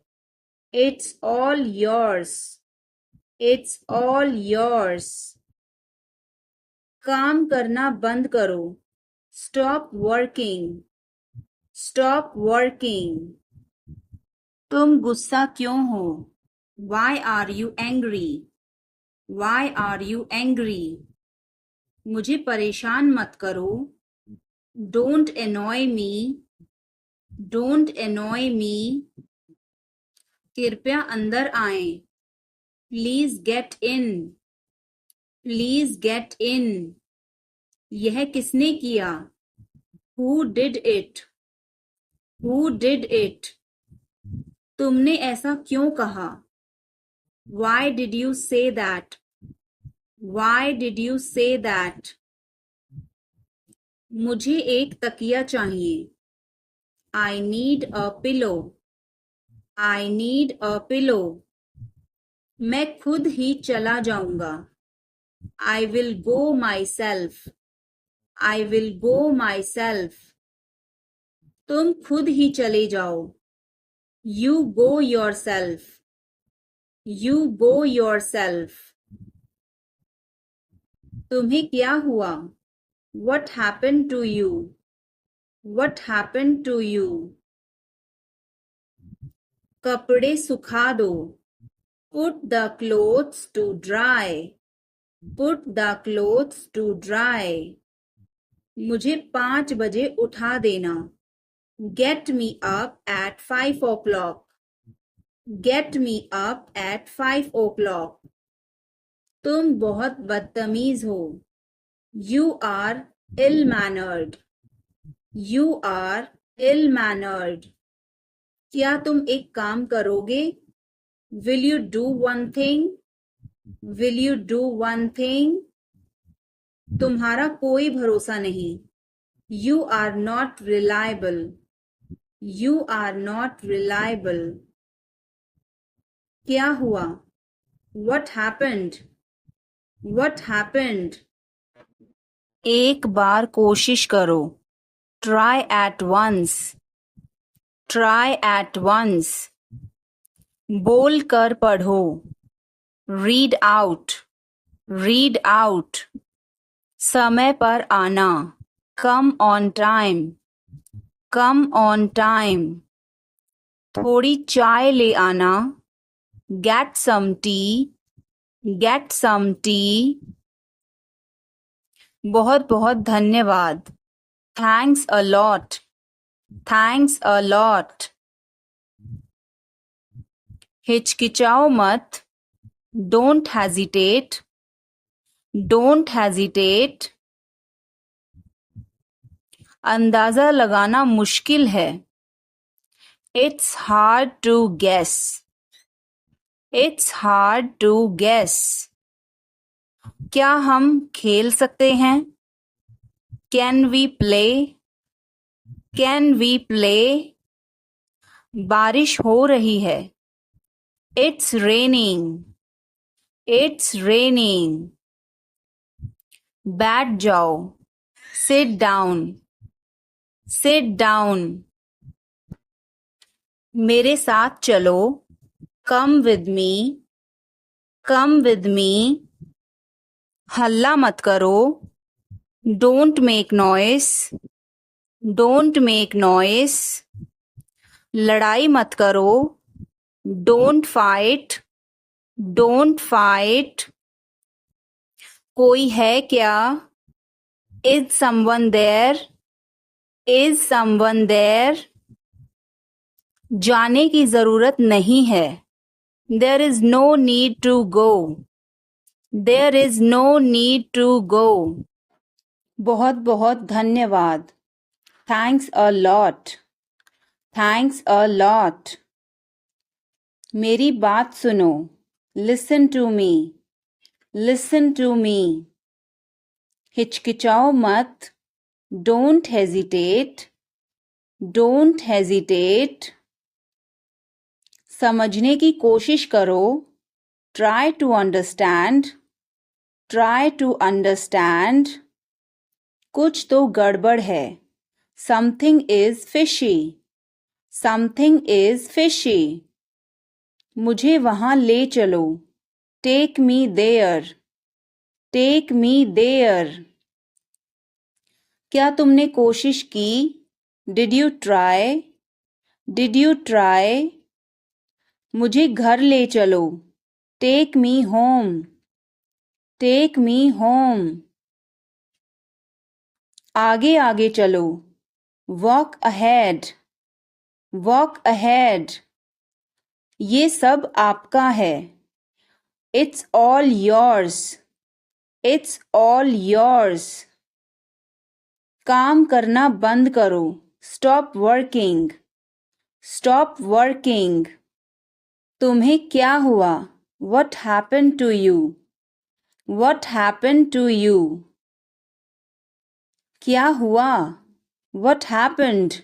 It's all yours. It's all yours. काम करना बंद करो. Stop working. Stop working. तुम गुस्सा क्यों हो? Why are you angry? Why are you angry? मुझे परेशान मत करो. Don't annoy me. Don't annoy me. कृपया अंदर आएं. Please get in. Please get in. यह किसने किया? Who did it? Who did it? तुमने ऐसा क्यों कहा? Why did you say that? Why did you say that? मुझे एक तकिया चाहिए. I need a pillow. I need a pillow. मैं खुद ही चला जाऊंगा. I will go myself. I will go myself. तुम खुद ही चले जाओ. You go yourself. You go yourself. तुम्हें क्या हुआ? What happened to you? What happened to you? कपड़े सुखा दो. Put the clothes to dry. Put the clothes to dry. मुझे 5 बजे उठा देना. Get me up at 5 o'clock. Get me up at 5 o'clock. तुम बहुत बदतमीज हो. You are ill-mannered. You are ill-mannered. क्या तुम एक काम करोगे? Will you do one thing? Will you do one thing? तुम्हारा कोई भरोसा नहीं. You are not reliable. You are not reliable. क्या हुआ? What happened? What happened? एक बार कोशिश करो. Try at once. Try at once. बोल कर पढ़ो. Read out. Read out. समय पर आना. Come on time. Come on time. थोड़ी चाय ले आना. Get some tea. Get some tea. बहुत बहुत धन्यवाद. Thanks a lot. Thanks a lot. हिचकिचाओ मत. Don't hesitate. Don't hesitate. अंदाजा लगाना मुश्किल है. It's hard to guess. It's hard to guess. क्या हम खेल सकते हैं? Can we play? Can we play? बारिश हो रही है. It's raining. It's raining. बैठ जाओ. Sit down. Sit down. मेरे साथ चलो. Come with me. Come with me. हल्ला मत करो. Don't make noise. Don't make noise. लड़ाई मत करो. Don't fight. Don't fight. कोई है क्या? Is someone there? Is someone there? जाने की जरूरत नहीं है. There is no need to go. There is no need to go. बहुत बहुत धन्यवाद. Thanks a lot. Thanks a lot. मेरी बात सुनो. Listen to me. Listen to me. हिचकिचाओ मत. Don't hesitate. Don't hesitate. समझने की कोशिश करो. Try to understand. Try to understand. कुछ तो गड़बड़ है. Something is fishy. Something is fishy. मुझे वहाँ ले चलो. Take me there. Take me there. क्या तुमने कोशिश की? Did you try? Did you try? मुझे घर ले चलो. Take me home. Take me home. आगे आगे चलो. Walk ahead. Walk ahead. ये सब आपका है. It's all yours. It's all yours. काम करना बंद करो. Stop working. Stop working. तुम्हें क्या हुआ? What happened to you? What happened to you? क्या हुआ? What happened?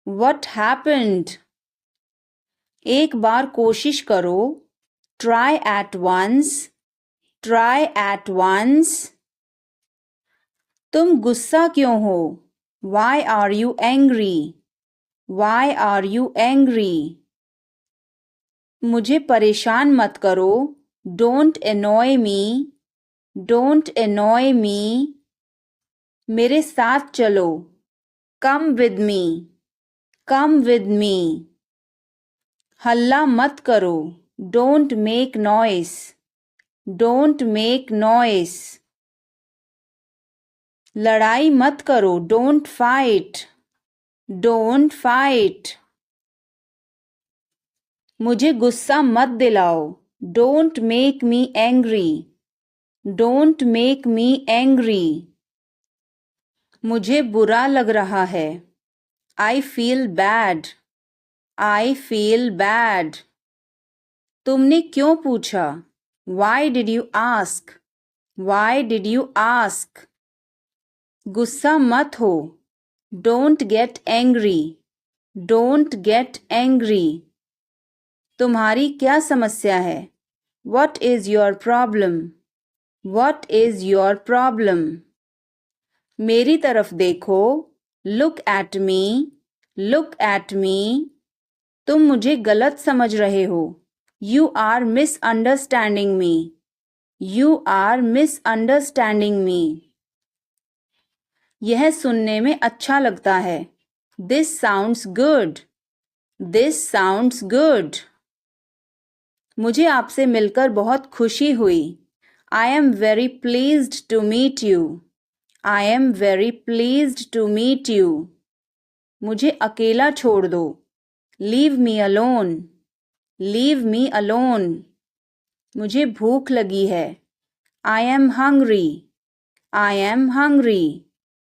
What happened? एक बार कोशिश करो. Try at once. Try at once. तुम गुस्सा क्यों हो? Why are you angry? Why are you angry? मुझे परेशान मत करो. Don't annoy me. Don't annoy me. मेरे साथ चलो. Come with me. Come with me. हल्ला मत करो. Don't make noise. Don't make noise. लड़ाई मत करो. Don't fight. Don't fight. मुझे गुस्सा मत दिलाओ. Don't make me angry. Don't make me angry. मुझे बुरा लग रहा है. I feel bad. I feel bad. तुमने क्यों पूछा? Why did you ask? Why did you ask? गुस्सा मत हो. Don't get angry. Don't get angry. तुम्हारी क्या समस्या है? What is your problem? What is your problem? मेरी तरफ देखो. Look at me. Look at me. तुम मुझे गलत समझ रहे हो. You are misunderstanding me. You are misunderstanding me. यह सुनने में अच्छा लगता है. This sounds good. This sounds good. मुझे आपसे मिलकर बहुत खुशी हुई. I am very pleased to meet you. I am very pleased to meet you. मुझे अकेला छोड़ दो. Leave me alone. Leave me alone. मुझे भूख लगी है. I am hungry. I am hungry.